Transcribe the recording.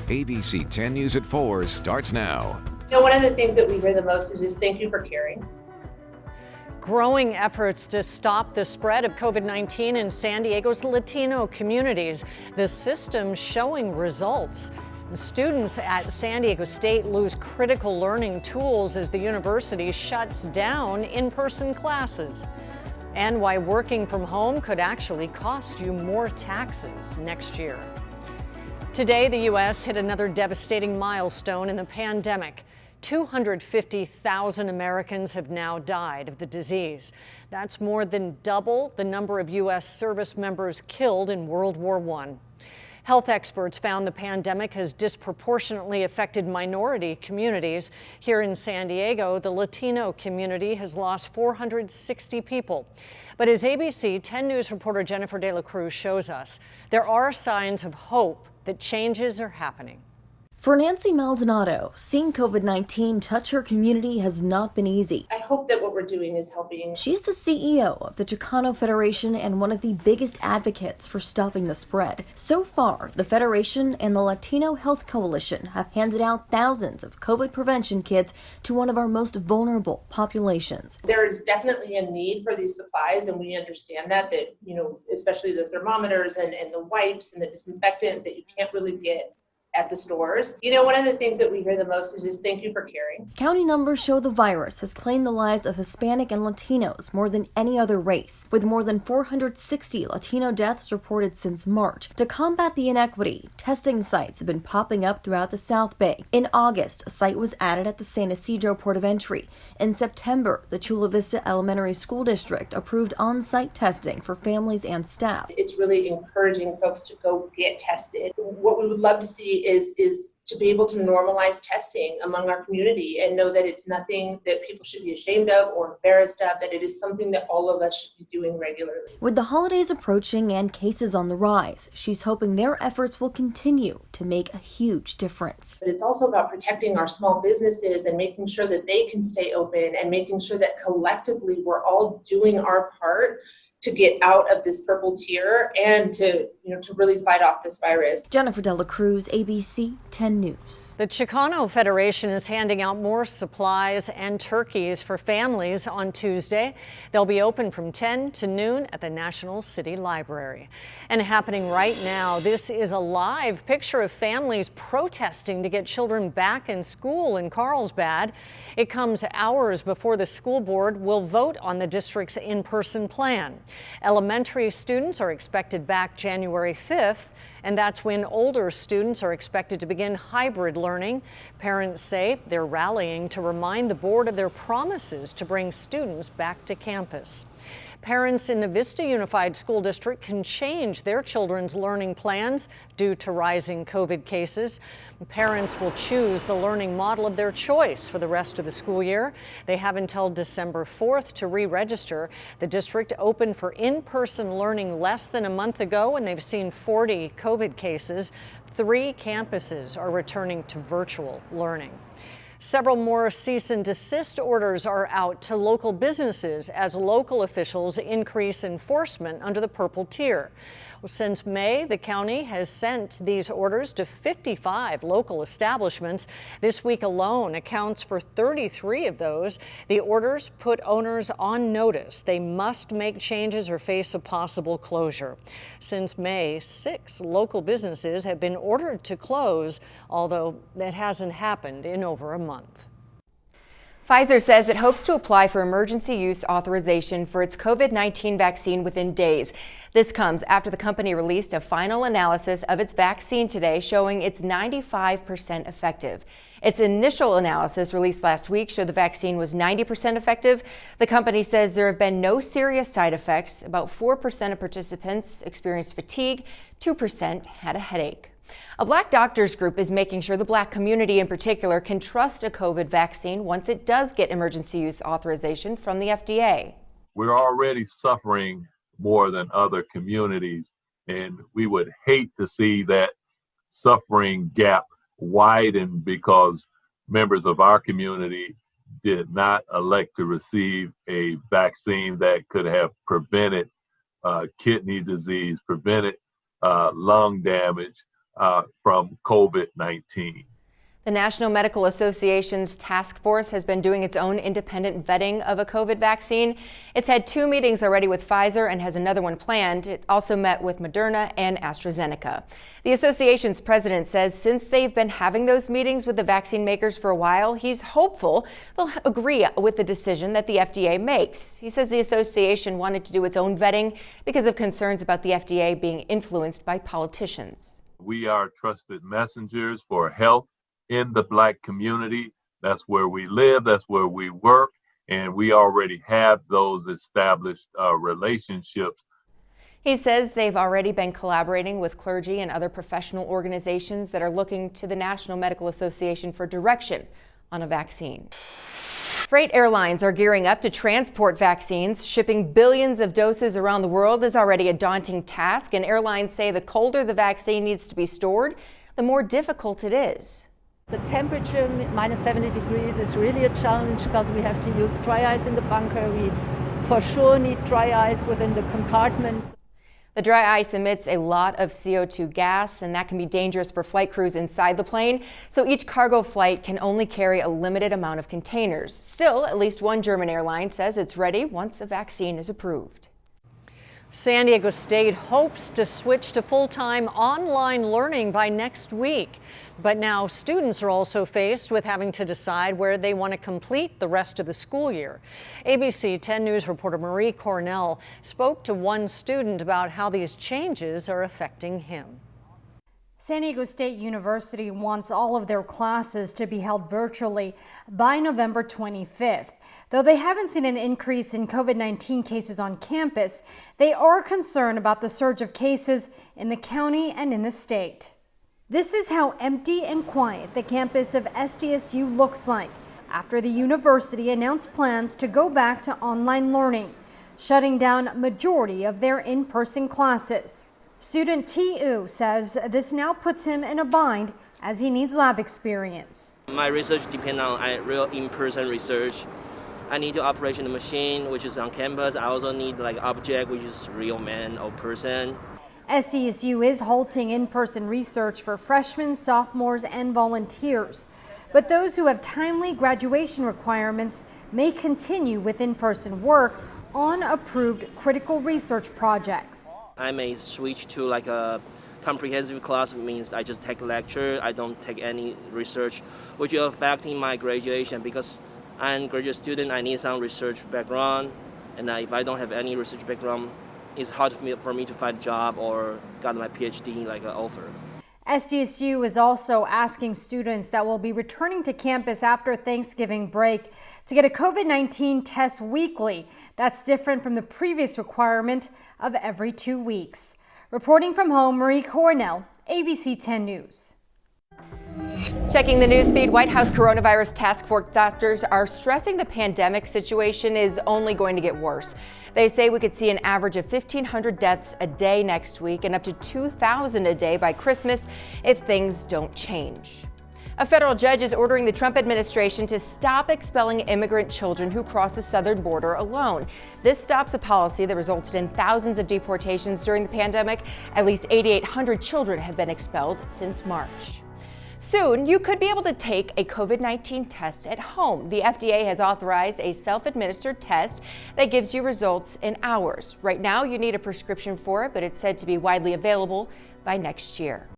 ABC 10 News at 4 starts now. One of the things that we hear the most is thank you for caring. Growing efforts to stop the spread of COVID-19 in San Diego's Latino communities. The system showing results. Students at San Diego State lose critical learning tools as the university shuts down in-person classes. And why working from home could actually cost you more taxes next year. Today, the U.S. hit another devastating milestone in the pandemic. 250,000 Americans have now died of the disease. That's more than double the number of U.S. service members killed in World War I. Health experts found the pandemic has disproportionately affected minority communities. Here in San Diego, the Latino community has lost 460 people. But as ABC 10 News reporter Jennifer De La Cruz shows us, there are signs of hope that changes are happening. For Nancy Maldonado, seeing COVID-19 touch her community has not been easy. I hope that what we're doing is helping. She's the CEO of the Chicano Federation and one of the biggest advocates for stopping the spread. So far, the Federation and the Latino Health Coalition have handed out thousands of COVID prevention kits to one of our most vulnerable populations. There is definitely a need for these supplies, and we understand that, especially the thermometers and the wipes and the disinfectant that you can't really get at the stores. One of the things that we hear the most is thank you for caring. County numbers show the virus has claimed the lives of Hispanic and Latinos more than any other race, with more than 460 Latino deaths reported since March. To combat the inequity, testing sites have been popping up throughout the South Bay. In August, a site was added at the San Ysidro Port of Entry. In September, the Chula Vista Elementary School District approved on-site testing for families and staff. It's really encouraging folks to go get tested. What we would love to see is to be able to normalize testing among our community and know that it's nothing that people should be ashamed of or embarrassed of, that it is something that all of us should be doing regularly. With the holidays approaching and cases on the rise, she's hoping their efforts will continue to make a huge difference. But it's also about protecting our small businesses and making sure that they can stay open and making sure that collectively we're all doing our part to get out of this purple tier and to really fight off this virus. Jennifer De La Cruz, ABC 10 News. The Chicano Federation is handing out more supplies and turkeys for families on Tuesday. They'll be open from 10 to noon at the National City Library. And happening right now, this is a live picture of families protesting to get children back in school in Carlsbad. It comes hours before the school board will vote on the district's in-person plan. Elementary students are expected back January 5th, and that's when older students are expected to begin hybrid learning. Parents say they're rallying to remind the board of their promises to bring students back to campus. Parents in the Vista Unified School District can change their children's learning plans due to rising COVID cases. Parents will choose the learning model of their choice for the rest of the school year. They have until December 4th to re-register. The district opened for in-person learning less than a month ago, and they've seen 40 COVID cases. 3 campuses are returning to virtual learning. Several more cease and desist orders are out to local businesses as local officials increase enforcement under the purple tier. Since May, the county has sent these orders to 55 local establishments. This week alone accounts for 33 of those. The orders put owners on notice. They must make changes or face a possible closure. Since May, 6 local businesses have been ordered to close, although that hasn't happened in over a month. Pfizer says it hopes to apply for emergency use authorization for its COVID-19 vaccine within days. This comes after the company released a final analysis of its vaccine today showing it's 95% effective. Its initial analysis released last week showed the vaccine was 90% effective. The company says there have been no serious side effects. About 4% of participants experienced fatigue, 2% had a headache. A Black doctors group is making sure the Black community in particular can trust a COVID vaccine once it does get emergency use authorization from the FDA. We're already suffering more than other communities, and we would hate to see that suffering gap widen because members of our community did not elect to receive a vaccine that could have prevented kidney disease, prevented lung damage, from COVID-19. The National Medical Association's task force has been doing its own independent vetting of a COVID vaccine. It's had 2 meetings already with Pfizer and has another one planned. It also met with Moderna and AstraZeneca. The association's president says since they've been having those meetings with the vaccine makers for a while, he's hopeful they'll agree with the decision that the FDA makes. He says the association wanted to do its own vetting because of concerns about the FDA being influenced by politicians. We are trusted messengers for health in the Black community. That's where we live, that's where we work, and we already have those established relationships. He says they've already been collaborating with clergy and other professional organizations that are looking to the National Medical Association for direction on a vaccine. Freight airlines are gearing up to transport vaccines. Shipping billions of doses around the world is already a daunting task, and airlines say the colder the vaccine needs to be stored, the more difficult it is. The temperature, minus 70 degrees, is really a challenge because we have to use dry ice in the bunker. We for sure need dry ice within the compartments. The dry ice emits a lot of CO2 gas, and that can be dangerous for flight crews inside the plane. So each cargo flight can only carry a limited amount of containers. Still, at least one German airline says it's ready once a vaccine is approved. San Diego State hopes to switch to full-time online learning by next week. But now students are also faced with having to decide where they want to complete the rest of the school year. ABC 10 News reporter Marie Cornell spoke to one student about how these changes are affecting him. San Diego State University wants all of their classes to be held virtually by November 25th. Though they haven't seen an increase in COVID-19 cases on campus, they are concerned about the surge of cases in the county and in the state. This is how empty and quiet the campus of SDSU looks like after the university announced plans to go back to online learning, shutting down majority of their in-person classes. Student T.U. says this now puts him in a bind as he needs lab experience. My research depends on real in-person research. I need to operate the machine, which is on campus. I also need like object, which is real man or person. SDSU is halting in-person research for freshmen, sophomores, and volunteers. But those who have timely graduation requirements may continue with in-person work on approved critical research projects. I may switch to like a comprehensive class, means I just take a lecture, I don't take any research, which will affect my graduation because I'm a graduate student, I need some research background, and if I don't have any research background, it's hard for me to find a job or got my PhD like an offer. SDSU is also asking students that will be returning to campus after Thanksgiving break to get a COVID-19 test weekly. That's different from the previous requirement of every 2 weeks. Reporting from home, Marie Cornell, ABC 10 News. Checking the news feed, White House coronavirus task force doctors are stressing the pandemic situation is only going to get worse. They say we could see an average of 1,500 deaths a day next week and up to 2,000 a day by Christmas if things don't change. A federal judge is ordering the Trump administration to stop expelling immigrant children who cross the southern border alone. This stops a policy that resulted in thousands of deportations during the pandemic. At least 8,800 children have been expelled since March. Soon, you could be able to take a COVID-19 test at home. The FDA has authorized a self-administered test that gives you results in hours. Right now, you need a prescription for it, but it's said to be widely available by next year.